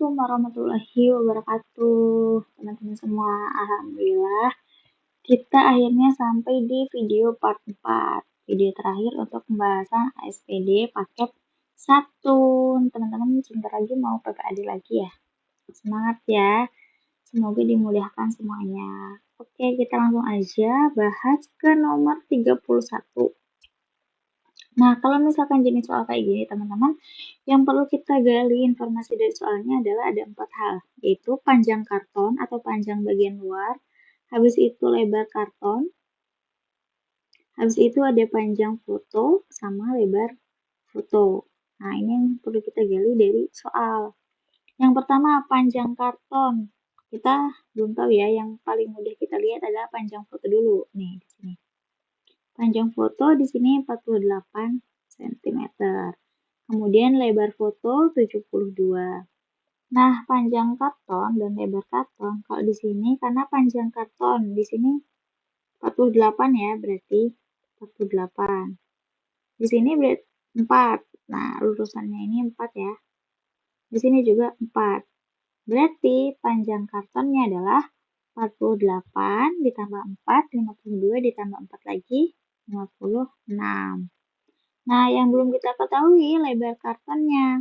Assalamualaikum warahmatullahi wabarakatuh, teman-teman semua. Alhamdulillah, kita akhirnya sampai di video part 4, video terakhir untuk pembahasan ASPD paket 1. Teman-teman sebentar lagi mau PPAD lagi ya. Semangat ya, semoga dimudahkan semuanya. Oke, kita langsung aja bahas ke nomor 31. Nah, kalau misalkan jenis soal kayak gini, teman-teman, yang perlu kita gali informasi dari soalnya adalah ada 4 hal, yaitu panjang karton atau panjang bagian luar, habis itu lebar karton, habis itu ada panjang foto, sama lebar foto. Nah, ini yang perlu kita gali dari soal. Yang pertama, panjang karton. Kita belum tahu ya, yang paling mudah kita lihat adalah panjang foto dulu. Nih, di sini. Panjang foto di sini 48 cm. Kemudian lebar foto 72. Nah, panjang karton dan lebar karton, kalau di sini karena panjang karton di sini 48 ya, berarti 48. Di sini 4. Nah, lurusannya ini 4 ya. Di sini juga 4. Berarti panjang kartonnya adalah 48 ditambah 4, 52 ditambah 4 lagi, 56. Nah, yang belum kita ketahui lebar kartonnya.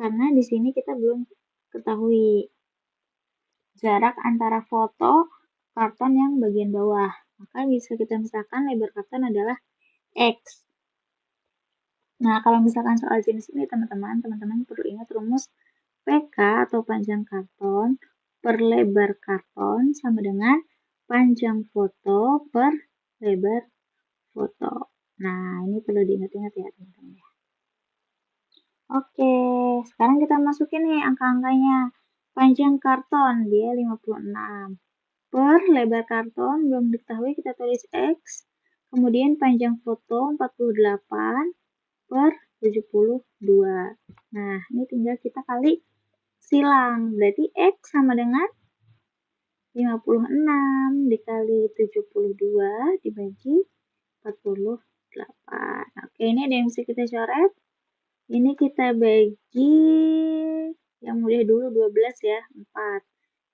Karena di sini kita belum ketahui jarak antara foto karton yang bagian bawah. Maka bisa kita misalkan lebar karton adalah X. Nah, kalau misalkan soal jenis ini teman-teman perlu ingat rumus PK atau panjang karton per lebar karton sama dengan panjang foto per lebar foto. Nah, ini perlu diingat-ingat ya teman-teman ya. Oke, sekarang kita masukin nih angka-angkanya. Panjang karton dia 56. Per lebar karton belum diketahui, kita tulis X. Kemudian panjang foto 48 per 72. Nah, ini tinggal kita kali silang. Berarti X sama dengan 56 dikali 72 dibagi 48. Oke, ini ada yang bisa kita coret. Ini kita bagi yang mudah dulu 12 ya, 4.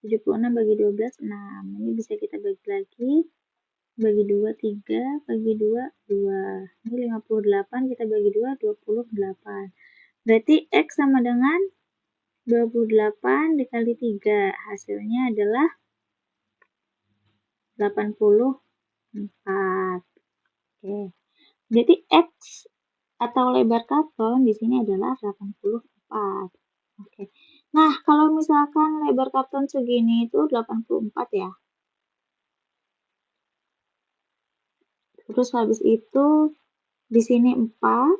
76 bagi 12, 6. Ini bisa kita bagi lagi. Bagi 2, 3. Bagi 2, 2. Ini 58 kita bagi 2, 28. Berarti X sama dengan 28 dikali 3. Hasilnya adalah 84. Oke. Jadi X atau lebar karton di sini adalah 84. Oke. Nah, kalau misalkan lebar karton segini itu 84 ya. Terus habis itu di sini 4,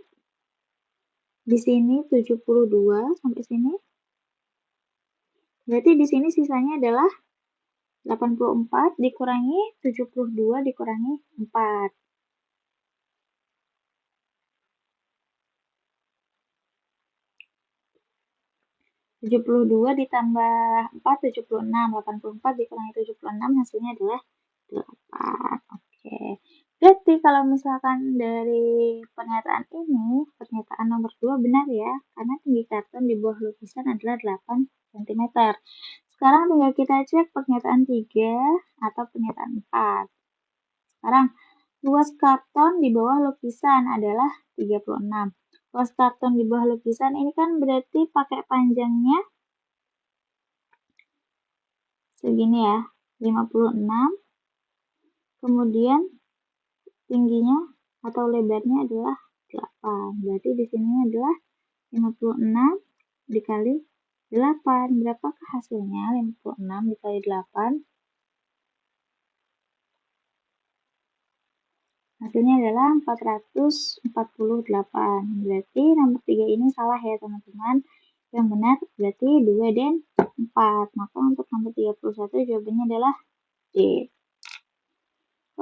di sini 72 sampai sini. Berarti di sini sisanya adalah 84 dikurangi 72 dikurangi 4. 72 ditambah 4, 76. 84 dikurangi 76 hasilnya adalah 8. Oke. Berarti kalau misalkan dari pernyataan ini, pernyataan nomor 2 benar ya, karena tinggi karton di bawah lukisan adalah 8 cm. Sekarang tinggal kita cek pernyataan 3 atau pernyataan 4. Sekarang, luas karton di bawah lukisan adalah 36. Luas karton di bawah lukisan ini kan berarti pakai panjangnya segini ya, 56. Kemudian tingginya atau lebarnya adalah 8. Berarti di sini adalah 56 dikali 8. Berapakah hasilnya? 56 dikali 8. Hasilnya adalah 448. Berarti nomor 3 ini salah ya teman-teman. Yang benar berarti 2 dan 4. Maka untuk nomor 31 jawabannya adalah D.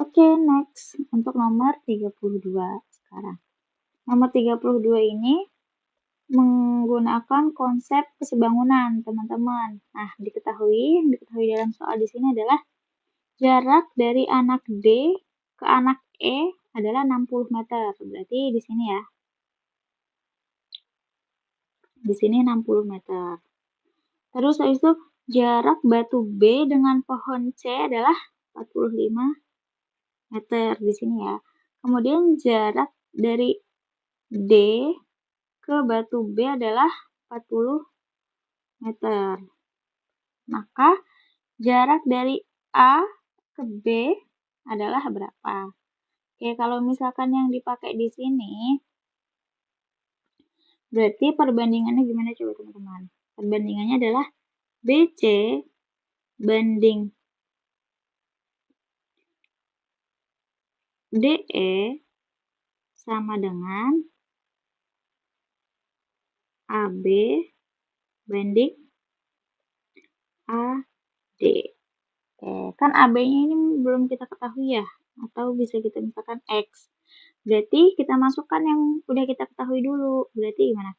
Oke, next. Untuk nomor 32 sekarang. Nomor 32 ini menggunakan konsep kesebangunan, teman-teman. Nah, yang diketahui dalam soal di sini adalah jarak dari anak D ke anak E adalah 60 meter. Berarti di sini ya. Di sini 60 meter. Terus habis itu jarak batu B dengan pohon C adalah 45 meter di sini ya. Kemudian jarak dari D ke batu B adalah 40 meter. Maka jarak dari A ke B adalah berapa? Oke, kalau misalkan yang dipakai di sini, berarti perbandingannya gimana coba teman-teman? Perbandingannya adalah BC banding DE sama dengan AB banding AD. Oke, kan AB-nya ini belum kita ketahui ya, atau bisa kita misalkan X. Berarti kita masukkan yang udah kita ketahui dulu. Berarti gimana?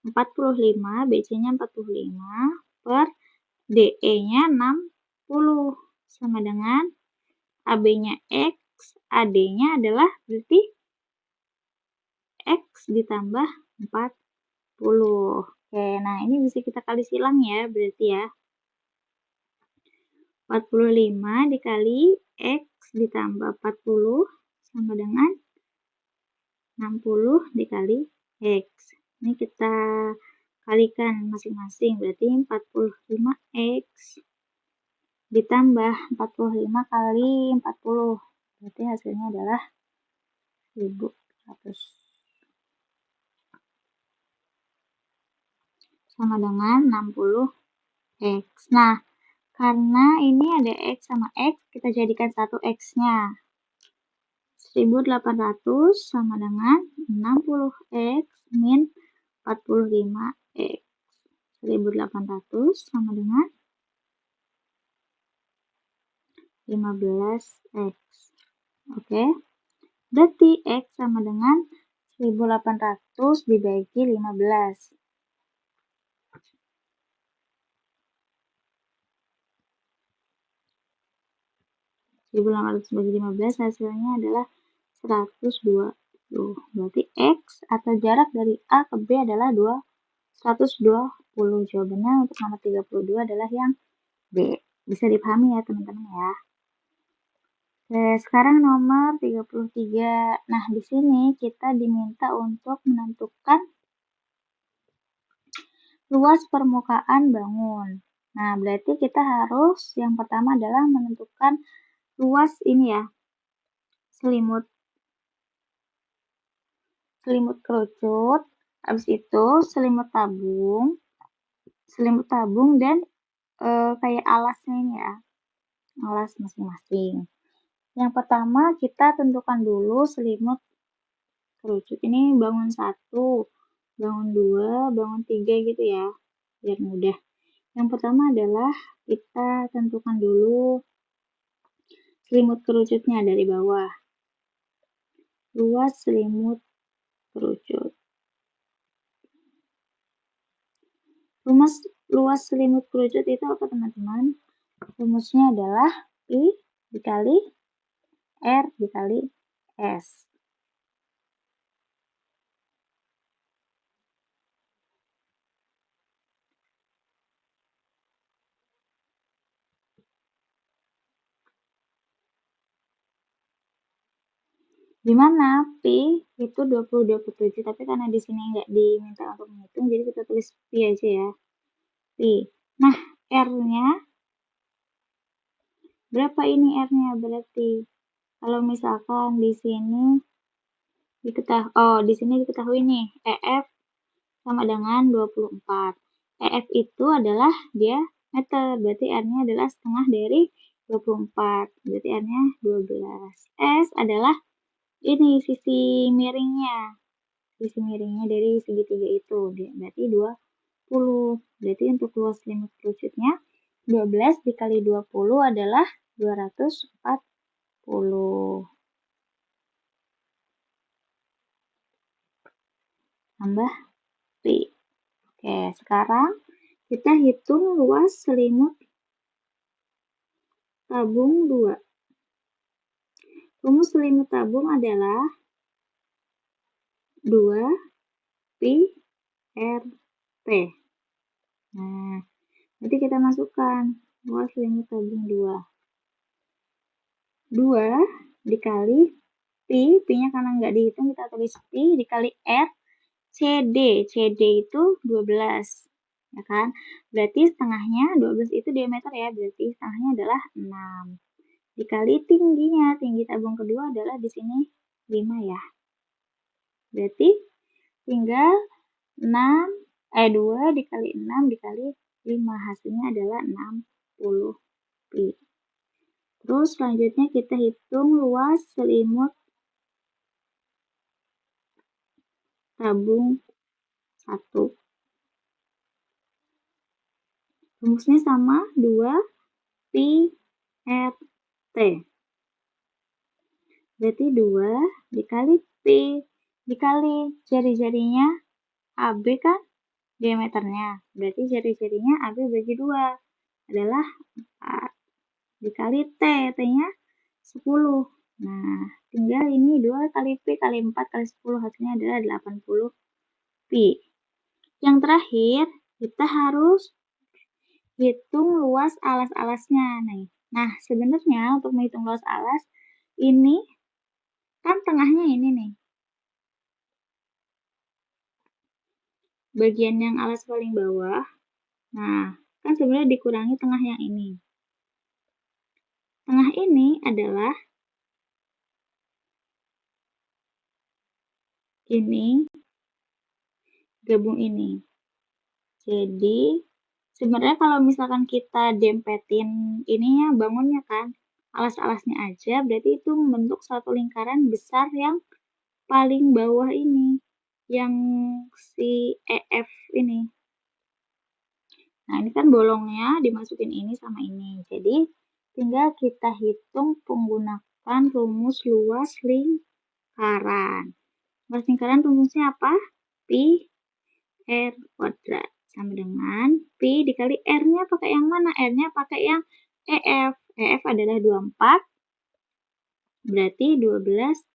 45, BC-nya 45 per DE-nya 60 sama dengan AB-nya X, AD-nya adalah berarti X ditambah 40. Oke, nah ini bisa kita kali silang ya, berarti ya. 45 dikali X ditambah 40 sama dengan 60 dikali X. Ini kita kalikan masing-masing, berarti 45X ditambah 45 kali 40. Berarti hasilnya adalah 1100. Sama dengan 60X. Nah, karena ini ada X sama X, kita jadikan satu X-nya. 1800 sama dengan 60X min 45X. 1800 sama dengan 15X. Oke. Berarti X sama dengan 1800 dibagi 15. Bagi 15 hasilnya adalah 120. Berarti X atau jarak dari A ke B adalah 120. Jawabannya untuk nomor 32 adalah yang B. Bisa dipahami ya teman-teman ya. Oke, sekarang nomor 33. Nah, di sini kita diminta untuk menentukan luas permukaan bangun. Nah, berarti kita harus yang pertama adalah menentukan luas ini ya, selimut kerucut, habis itu selimut tabung dan kayak alasnya ini ya, alas masing-masing. Yang pertama kita tentukan dulu selimut kerucut ini bangun 1, bangun 2, bangun 3 gitu ya, biar mudah. Yang pertama adalah kita tentukan dulu selimut kerucutnya dari bawah. Luas selimut kerucut. Luas selimut kerucut itu apa teman-teman? Rumusnya adalah I dikali R dikali S. Dimana Pi itu 20-27, tapi karena di sini nggak diminta untuk menghitung, jadi kita tulis Pi aja ya. Pi. Nah, R-nya berapa ini R-nya berarti? Kalau misalkan di sini diketahui nih, EF sama dengan 24. EF itu adalah dia meter, berarti R-nya adalah setengah dari 24, berarti R-nya 12. S adalah ini sisi miringnya dari segitiga itu, berarti 20. Berarti untuk luas selimut kerucutnya 12 dikali 20 adalah 240. Tambah Pi. Oke, sekarang kita hitung luas selimut tabung 2. Rumus selimut tabung adalah 2 Pi R T. Nah, Nanti kita masukkan luas limit tabung 2. 2 dikali Pi-nya karena nggak dihitung kita tulis Pi dikali R CD. CD itu 12. Ya kan? Berarti setengahnya 12 itu diameter ya, berarti setengahnya adalah 6. Dikali tingginya, tinggi tabung kedua adalah di sini 5 ya. Berarti tinggal 2 dikali 6 dikali 5, hasilnya adalah 60 Pi. Terus selanjutnya kita hitung luas selimut tabung 1. Rumusnya sama 2 Pi R T. Berarti 2 dikali Pi dikali jari-jarinya AB kan diameternya. Berarti jari-jarinya AB bagi 2 adalah 4. Dikali T, T-nya 10. Nah, tinggal ini 2 kali Pi kali 4 kali 10 hasilnya adalah 80 Pi. Yang terakhir, kita harus hitung luas alas-alasnya nih. Nah, sebenarnya untuk menghitung luas alas, ini kan tengahnya ini nih. Bagian yang alas paling bawah, nah, kan sebenarnya dikurangi tengah yang ini. Tengah ini adalah ini gabung ini. Jadi, sebenarnya kalau misalkan kita dempetin ininya, bangunnya kan, alas-alasnya aja, berarti itu membentuk satu lingkaran besar yang paling bawah ini, yang si EF ini. Nah, ini kan bolongnya dimasukin ini sama ini. Jadi, tinggal kita hitung menggunakan rumus luas lingkaran. Luas lingkaran rumusnya apa? Pi R kuadrat sama dengan Pi dikali R-nya pakai yang mana? R-nya pakai yang EF. EF adalah 24, berarti 12.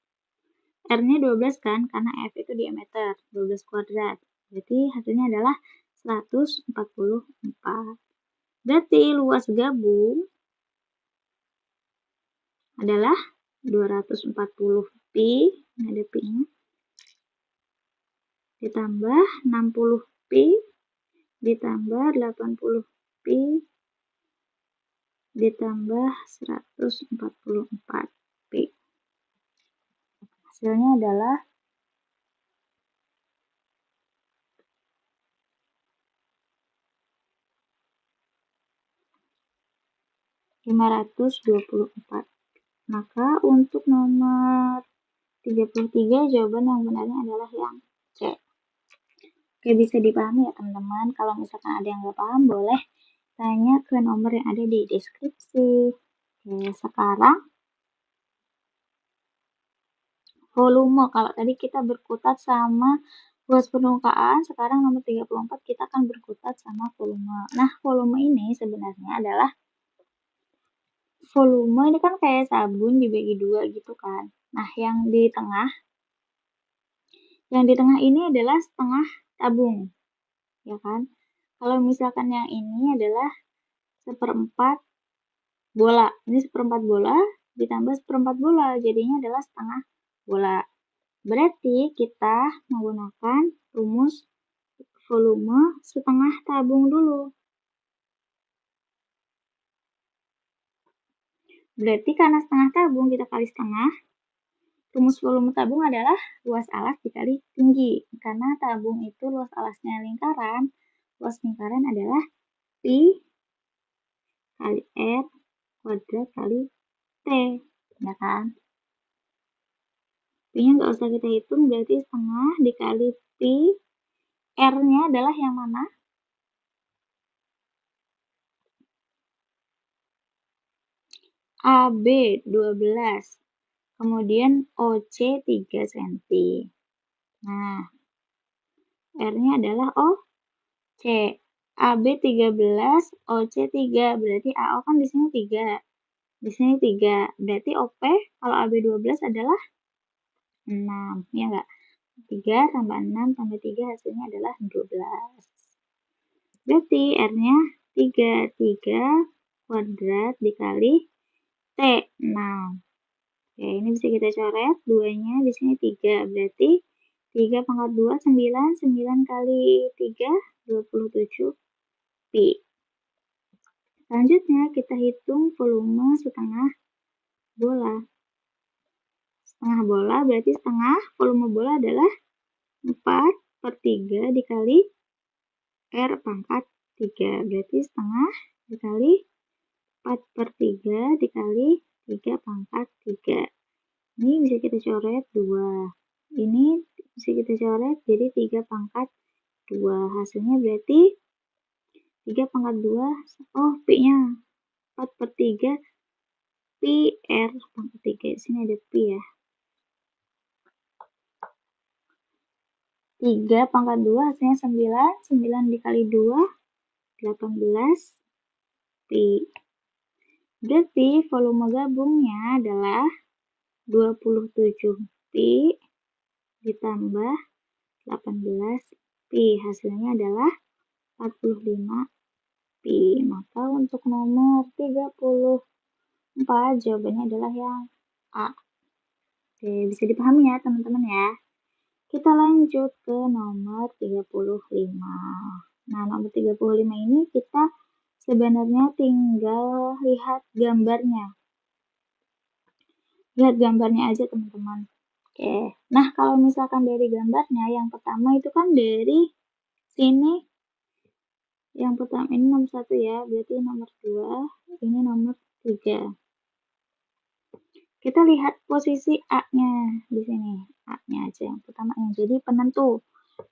R-nya 12 kan, karena F itu diameter, 12 kuadrat. Berarti hasilnya adalah 144. Berarti luas gabung adalah 240 Pi, ini ada Pi-nya, ditambah 60 Pi, ditambah 80 Pi, ditambah 144 Pi. Hasilnya adalah 524. Maka untuk nomor 33 jawaban yang benarnya adalah yang C. Oke, bisa dipahami ya teman-teman. Kalau misalkan ada yang nggak paham, boleh tanya ke nomor yang ada di deskripsi. Oke, sekarang volume. Kalau tadi kita berkutat sama luas permukaan, sekarang nomor 34 kita akan berkutat sama volume. Nah, volume ini sebenarnya adalah volume ini kan kayak sabun dibagi 2 gitu kan. Nah, yang di tengah ini adalah setengah tabung, ya kan? Kalau misalkan yang ini adalah seperempat bola. Ini seperempat bola ditambah seperempat bola, jadinya adalah setengah bola. Berarti kita menggunakan rumus volume setengah tabung dulu. Berarti karena setengah tabung kita kali setengah, rumus volume tabung adalah luas alas dikali tinggi. Karena tabung itu luas alasnya lingkaran, luas lingkaran adalah Pi kali R kuadrat kali T, ya kan? Pi-nya nggak usah kita hitung, berarti setengah dikali Pi, R-nya adalah yang mana? AB 12, kemudian OC 3 cm. Nah, R-nya adalah OC. AB 13, OC 3, berarti AO kan di sini 3. Di sini 3, berarti OP kalau AB 12 adalah 6, ya enggak? 3 tambah 6 tambah 3 hasilnya adalah 12. Berarti R-nya 3 kuadrat dikali T, 6. Oke, ini bisa kita coret, 2-nya di sini 3, berarti 3 pangkat 2, 9, 9 kali 3, 27 Pi. Selanjutnya kita hitung volume setengah bola. Setengah bola berarti setengah volume bola adalah 4/3 dikali R pangkat 3. Berarti setengah dikali 4/3 dikali 3 pangkat 3. Ini bisa kita coret 2. Ini bisa kita coret jadi 3 pangkat 2. Hasilnya berarti 3 pangkat 2. Oh, Pi-nya 4/3 Pi R pangkat 3. Di sini ada Pi ya. 3 pangkat 2 hasilnya 9. 9 dikali 2, 18 Pi. Berarti volume gabungnya adalah 27 Pi ditambah 18 Pi. Hasilnya adalah 45 Pi. Maka untuk nomor 34 jawabannya adalah yang A. Oke, bisa dipahami ya teman-teman ya. Kita lanjut ke nomor 35. Nah, nomor 35 ini kita sebenarnya tinggal lihat gambarnya. Lihat gambarnya aja teman-teman. Oke, nah kalau misalkan dari gambarnya, yang pertama itu kan dari sini, yang pertama ini nomor 1 ya, berarti nomor 2, ini nomor 3. Kita lihat posisi A-nya di sini, A-nya aja yang pertama yang jadi penentu.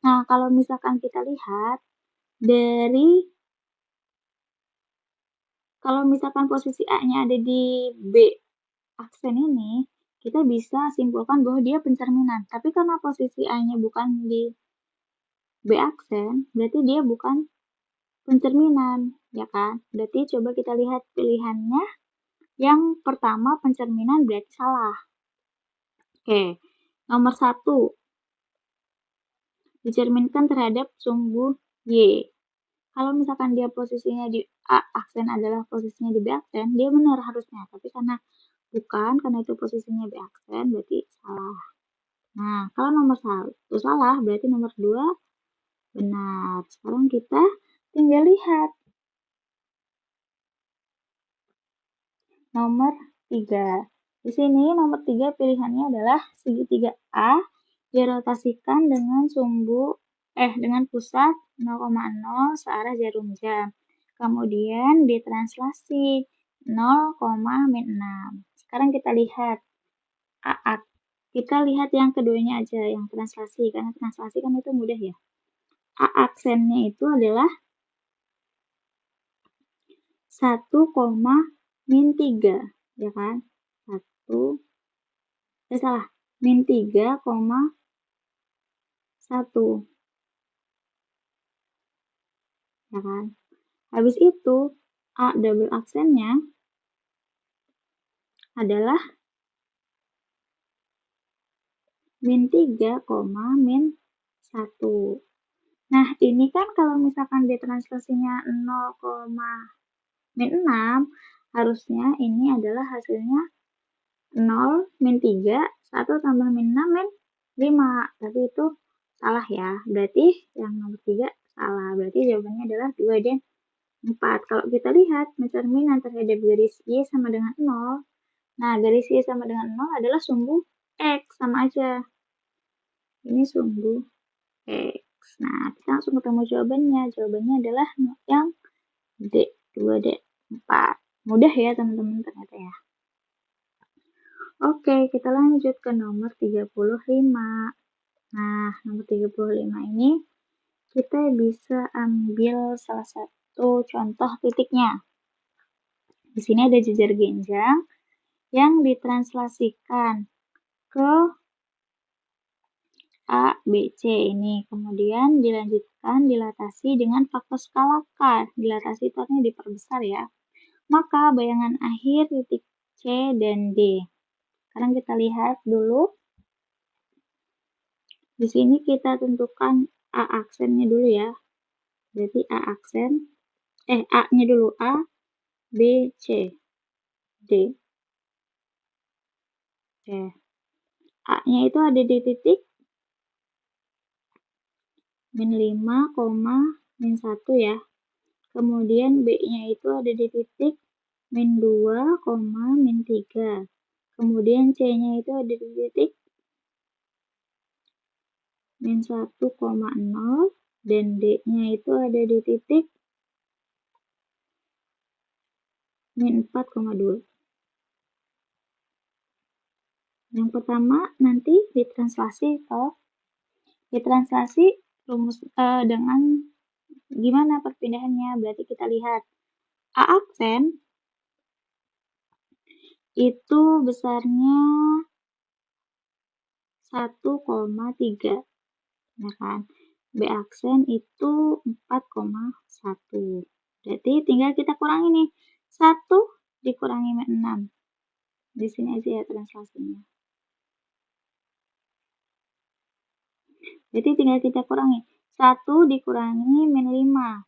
Nah, kalau misalkan kita lihat dari, kalau misalkan posisi A-nya ada di B aksen ini, kita bisa simpulkan bahwa dia pencerminan. Tapi karena posisi A-nya bukan di B aksen, berarti dia bukan pencerminan, ya kan? Berarti coba kita lihat pilihannya. Yang pertama pencerminan berarti salah. Oke, nomor 1. Dicerminkan terhadap sumbu Y. Kalau misalkan dia posisinya di A aksen adalah posisinya di B aksen, dia benar harusnya. Tapi karena bukan, karena itu posisinya B aksen, berarti salah. Nah, kalau nomor 1 salah, berarti nomor 2 benar. Sekarang kita tinggal lihat nomor 3. Di sini nomor 3 pilihannya adalah segitiga A dirotasikan dengan dengan pusat 0,0 searah jarum jam. Kemudian ditranslasi 0,-6. Sekarang kita lihat A. Kita lihat yang keduanya aja, yang translasi. Karena translasi kan itu mudah ya. A aksennya itu adalah 1,-3, ya kan? 3,1, ya kan? Habis itu A double aksennya adalah -3,-1. Nah, ini kan kalau misalkan ditranslasinya 0,-6, harusnya ini adalah hasilnya 0-3, 1 tambah -6 5. Tapi itu salah ya. Berarti yang nomor 3 salah. Berarti jawabannya adalah 2 dan 4. Kalau kita lihat pencerminan terhadap garis Y sama dengan 0. Nah, garis Y sama dengan 0 adalah sumbu X, sama aja. Ini sumbu X. Nah, kita langsung ketemu jawabannya. Jawabannya adalah yang D, 2 D, 4. Mudah ya teman-teman ternyata ya. Oke, kita lanjut ke nomor 35. Nah, nomor 35 ini kita bisa ambil salah satu contoh titiknya. Di sini ada jejer genjang yang ditranslasikan ke A, B, C ini. Kemudian dilanjutkan dilatasi dengan faktor skala K. Dilatasi itu artinya diperbesar ya. Maka bayangan akhir titik C dan D. Sekarang kita lihat dulu. Di sini kita tentukan A aksennya dulu ya. Berarti A aksen, A-nya dulu, A, B, C, D. Oke. A-nya itu ada di titik min 5, min 1 ya. Kemudian B-nya itu ada di titik min 2, min 3. Kemudian C-nya itu ada di titik min 1,0 dan D-nya itu ada di titik min 4,2. Yang pertama nanti ditranslasi rumus dengan gimana perpindahannya. Berarti kita lihat A aksen itu besarnya 1,3, ya kan? B aksen itu 4,1. Berarti tinggal kita kurangi nih. 1 dikurangi min 6. Di sini aja ya translasinya. Jadi tinggal kita kurangi. 1 dikurangi min 5.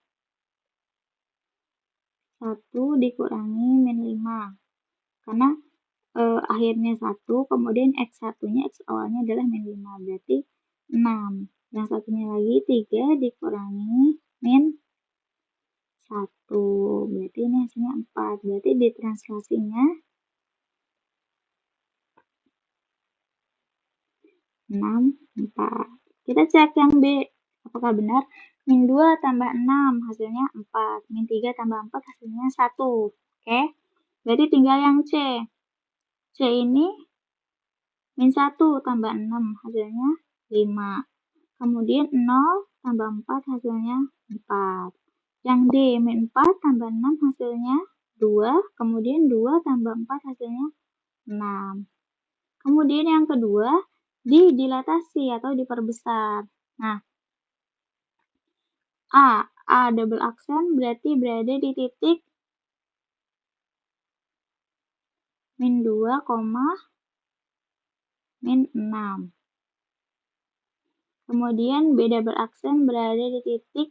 1 dikurangi min 5. Karena akhirnya 1, kemudian X1-nya, X awalnya adalah min 5. Berarti 6. Yang satunya lagi 3 dikurangi min 1. Berarti ini hasilnya 4. Berarti ditranslasinya 6, 4. Kita cek yang B. Apakah benar? Min 2 tambah 6 hasilnya 4. Min 3 tambah 4 hasilnya 1. Oke? Berarti tinggal yang C. C ini min 1 tambah 6 hasilnya 5. Kemudian 0 tambah 4 hasilnya 4. Yang D, min 4 tambah 6 hasilnya 2. Kemudian 2 tambah 4 hasilnya 6. Kemudian yang kedua, didilatasi atau diperbesar. Nah, A double aksen berarti berada di titik min 2, min 6. Kemudian B double aksen berada di titik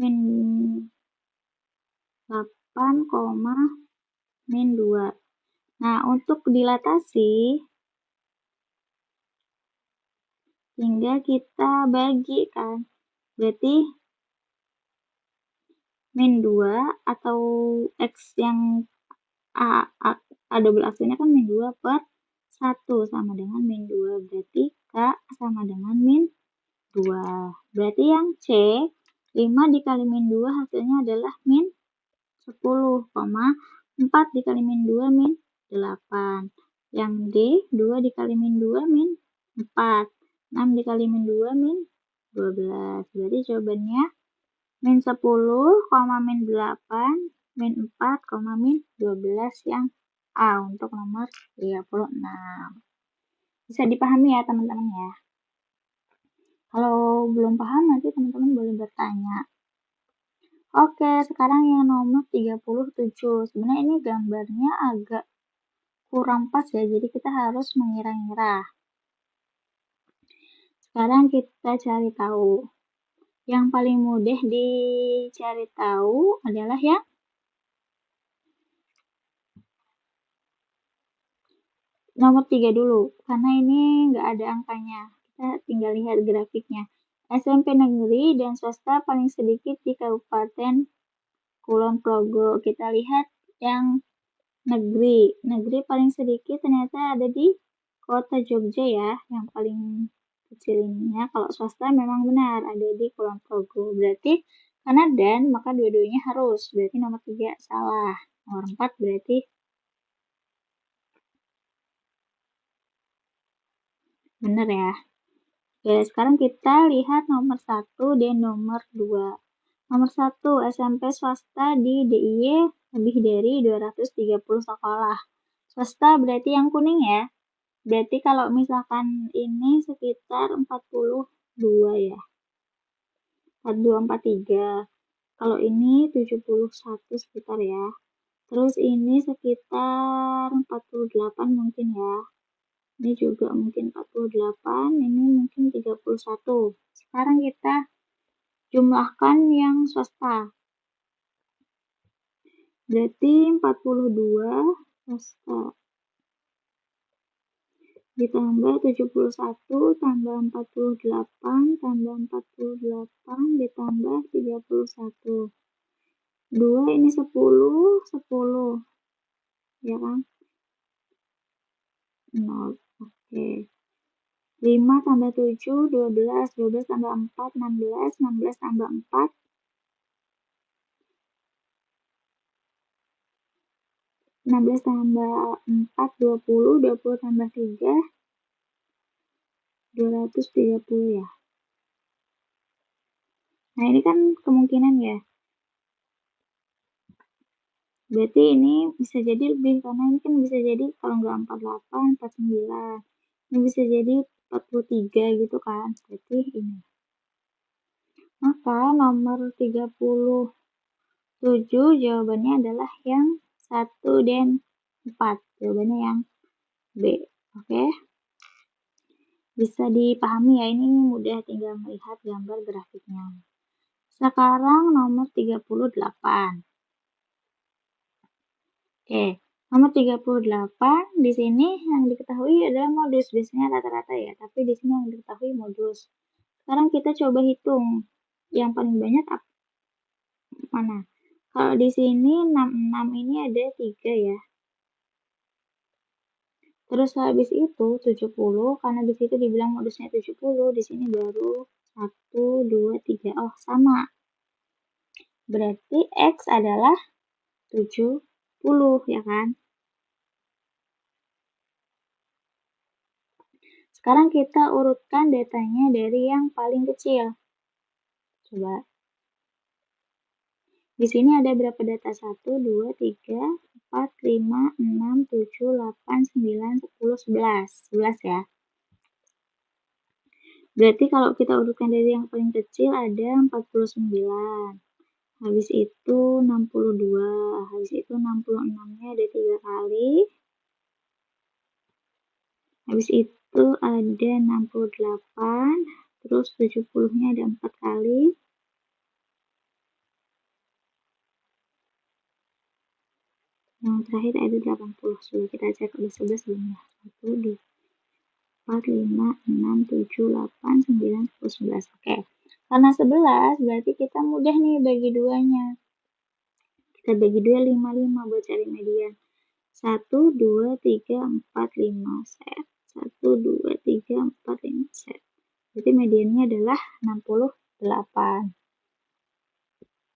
min 8, min 2. Nah, untuk dilatasi, tinggal kita bagi kan. Berarti min 2 atau X yang A double aksennya kan min 2 per 1 sama dengan min 2. Berarti K sama dengan min 2. Berarti yang C, 5 dikali min 2 hasilnya adalah min 10, 4 dikali min 2 min 8. Yang D, 2 dikali min 2 min 4. 6 dikali min 2 min 12. Berarti jawabannya min 10, min 8, min 4, min 12 yang A untuk nomor 36. Bisa dipahami ya teman-teman ya. Kalau belum paham nanti teman-teman boleh bertanya. Oke, sekarang yang nomor 37. Sebenarnya ini gambarnya agak kurang pas ya, jadi kita harus mengira-ngira. Sekarang kita cari tahu. Yang paling mudah dicari tahu adalah yang nomor 3 dulu, karena ini nggak ada angkanya. Kita tinggal lihat grafiknya. SMP negeri dan swasta paling sedikit di Kabupaten Kulon Progo. Kita lihat yang negeri. Negeri paling sedikit ternyata ada di Kota Jogja ya, yang paling kecilnya. Kalau swasta memang benar ada di Kulon Progo. Berarti karena dan, maka dua-duanya harus. Berarti nomor 3 salah. Nomor 4 berarti benar ya. Oke, sekarang kita lihat nomor 1 dan nomor 2. Nomor 1, SMP swasta di DIY lebih dari 230 sekolah. Swasta berarti yang kuning ya. Berarti kalau misalkan ini sekitar 42 ya. 42, 43. Kalau ini 71 sekitar ya. Terus ini sekitar 48 mungkin ya. Ini juga mungkin 48, ini mungkin 31. Sekarang kita jumlahkan yang swasta. Berarti 42 ditambah 71 tambah 48 tambah 48 ditambah 31. 2 ini 10, 10. Ya kan? 0. Oke. 5 tambah 7, 12. 12 tambah 4, 16. 16 tambah 4. 16 tambah 4, 20. 20 tambah 3, 230 ya. Nah, ini kan kemungkinan ya. Berarti ini bisa jadi lebih, karena ini kan bisa jadi kalau nggak 48, 49. Ini bisa jadi 43 gitu kan. Berarti ini. Maka nomor 37 jawabannya adalah yang 1 dan 4. Jawabannya yang B. Oke. Bisa dipahami ya, ini mudah, tinggal melihat gambar grafiknya. Sekarang nomor 38. Oke, nomor 38 di sini yang diketahui adalah modus. Biasanya rata-rata ya, tapi di sini yang diketahui modus. Sekarang kita coba hitung yang paling banyak mana. Kalau di sini 66 ini ada 3 ya. Terus habis itu 70, karena di situ dibilang modusnya 70, di sini baru 1, 2, 3. Oh, sama. Berarti X adalah 70, ya kan? Sekarang kita urutkan datanya dari yang paling kecil. Coba. Di sini ada berapa data? 1, 2, 3, 4, 5, 6, 7, 8, 9, 10, 11. 11 ya. Berarti kalau kita urutkan dari yang paling kecil ada 49. Habis itu 62. Habis itu 66-nya ada 3 kali. Habis itu ada 68. Terus 70-nya ada 4 kali. Yang terakhir ada 80. Sudah kita cek udah 11 belum ya? 1, 2, 4, 5, 6, 7, 8, 9, 10, 11. Oke. Karena 11 berarti kita mudah nih bagi duanya. Kita bagi 2, 5, 5 buat cari median. 1, 2, 3, 4, 5 set. 1, 2, 3, 4, 5 set. Berarti mediannya adalah 68.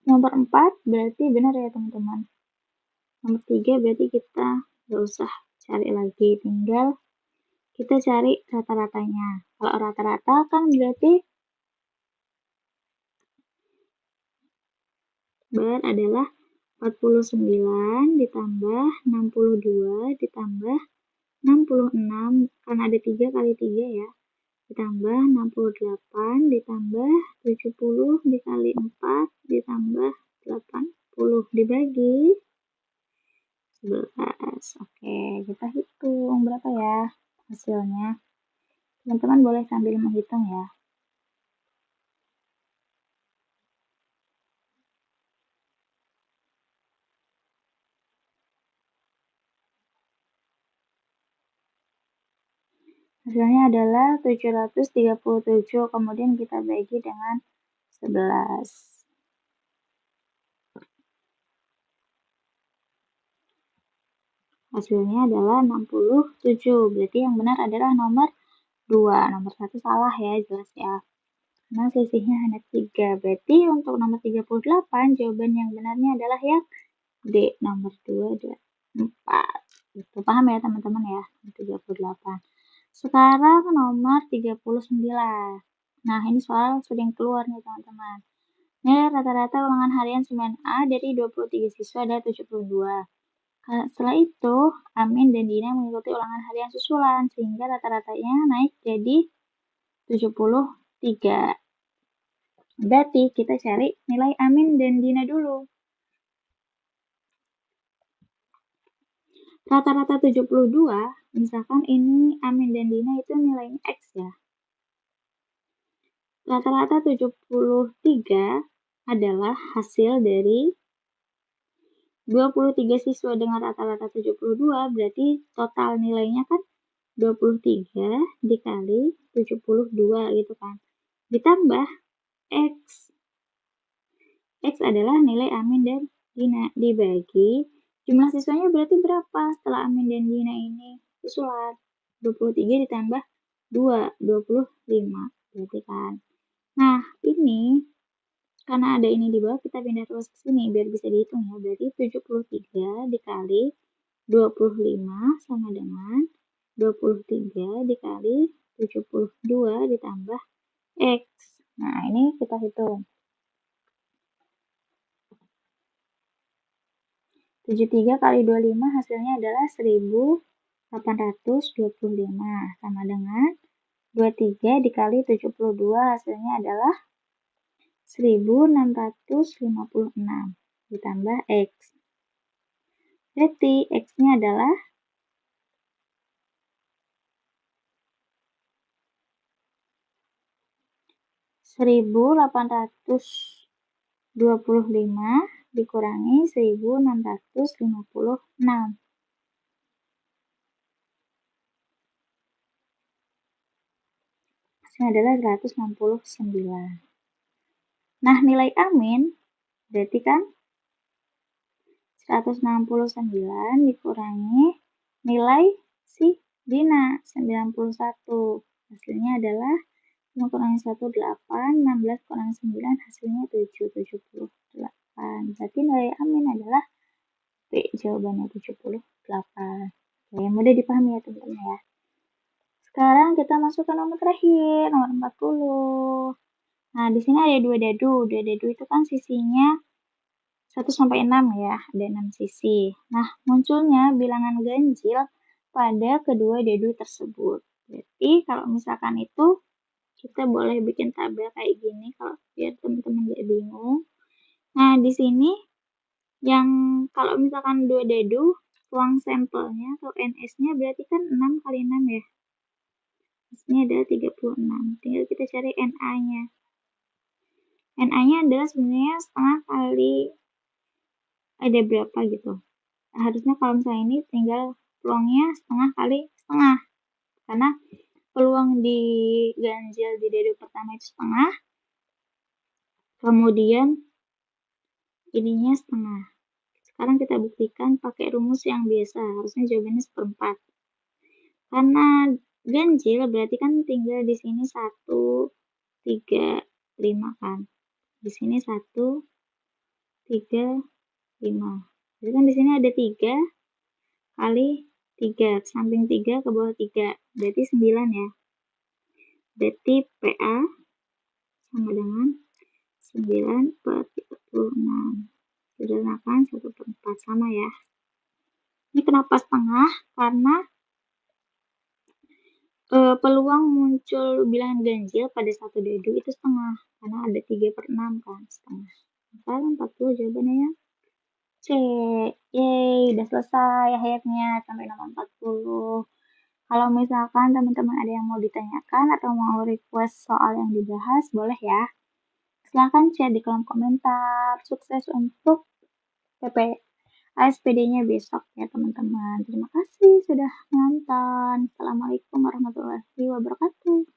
Nomor 4 berarti benar ya teman-teman. Nomor 3 berarti kita nggak usah cari lagi, tinggal kita cari rata-ratanya. Kalau rata-rata kan berarti bar adalah 49 ditambah 62 ditambah 66, kan ada 3 kali 3 ya, ditambah 68 ditambah 70 dikali 4 ditambah 80 dibagi 11. Oke, kita hitung berapa ya hasilnya. Teman-teman boleh sambil menghitung ya. Hasilnya adalah 737, kemudian kita bagi dengan 11. Hasilnya adalah 67, berarti yang benar adalah nomor 2. Nomor 1 salah ya, jelas ya. Karena selisihnya hanya 3. Berarti untuk nomor 38, jawaban yang benarnya adalah yang D. Nomor 2 dan 4. Itu paham ya teman-teman ya, 38. Sekarang nomor 39. Nah, ini soal sering keluar nih teman-teman. Nilai rata-rata ulangan harian 9A dari 23 siswa adalah 72. Setelah itu, Amin dan Dina mengikuti ulangan harian susulan, sehingga rata-ratanya naik jadi 73. Berarti kita cari nilai Amin dan Dina dulu. Rata-rata 72, misalkan ini Amin dan Dina itu nilainya X ya. Rata-rata 73 adalah hasil dari 23 siswa dengan rata-rata 72, berarti total nilainya kan 23 dikali 72 gitu kan. Ditambah X. X adalah nilai Amin dan Gina dibagi jumlah siswanya berarti berapa setelah Amin dan Gina ini susulan. 23 ditambah 2, 25 berarti kan. Nah, ini karena ada ini di bawah, kita pindah terus ke sini biar bisa dihitung ya. Berarti 73 dikali 25 sama dengan 23 dikali 72 ditambah X. Nah, ini kita hitung. 73 kali 25 hasilnya adalah 1825 sama dengan 23 dikali 72 hasilnya adalah 1656 ditambah X. Berarti X-nya adalah 1825 dikurangi 1656. Hasilnya adalah 169. Nah, nilai Amin berarti kan 169 dikurangi nilai si Dina 91. Hasilnya adalah 5 kurangi 1, 8, 16 kurangi 9, hasilnya 7, 78. Berarti nilai Amin adalah B, jawabannya 78. Oke, mudah dipahami ya teman-teman ya. Sekarang kita masuk ke nomor terakhir, nomor 40. Nah, di sini ada dua dadu. Dua dadu itu kan sisinya 1 sampai 6 ya, ada 6 sisi. Nah, munculnya bilangan ganjil pada kedua dadu tersebut. Jadi, kalau misalkan itu, kita boleh bikin tabel kayak gini kalau biar teman-teman gak bingung. Nah, di sini yang kalau misalkan dua dadu, ruang sampelnya atau NS-nya berarti kan 6 kali 6 ya. Ini adalah 36. Tinggal kita cari NA-nya. NA-nya adalah sebenarnya setengah kali ada berapa gitu. Harusnya kalau misalnya ini tinggal peluangnya setengah kali setengah. Karena peluang di ganjil di dadu pertama itu setengah. Kemudian ininya setengah. Sekarang kita buktikan pakai rumus yang biasa. Harusnya jawabannya 1/4. Karena ganjil berarti kan tinggal di sini 1, 3, 5 kan. Di sini 1, 3, 5. Jadi kan di sini ada 3 kali 3. Samping 3 ke bawah 3. Berarti 9 ya. Berarti PA sama dengan 9/36. Sederhanakan 1/4 sama ya. Ini kenapa setengah? Karena peluang muncul bilangan ganjil pada satu dadu itu setengah. Karena ada 3/6 kan, setengah. Maka 40 jawabannya ya. C. Yeay, udah selesai akhirnya sampai nomor 40. Kalau misalkan teman-teman ada yang mau ditanyakan atau mau request soal yang dibahas, boleh ya. Silahkan chat di kolom komentar. Sukses untuk PP ASPD-nya besok ya teman-teman. Terima kasih sudah nonton. Assalamualaikum warahmatullahi wabarakatuh.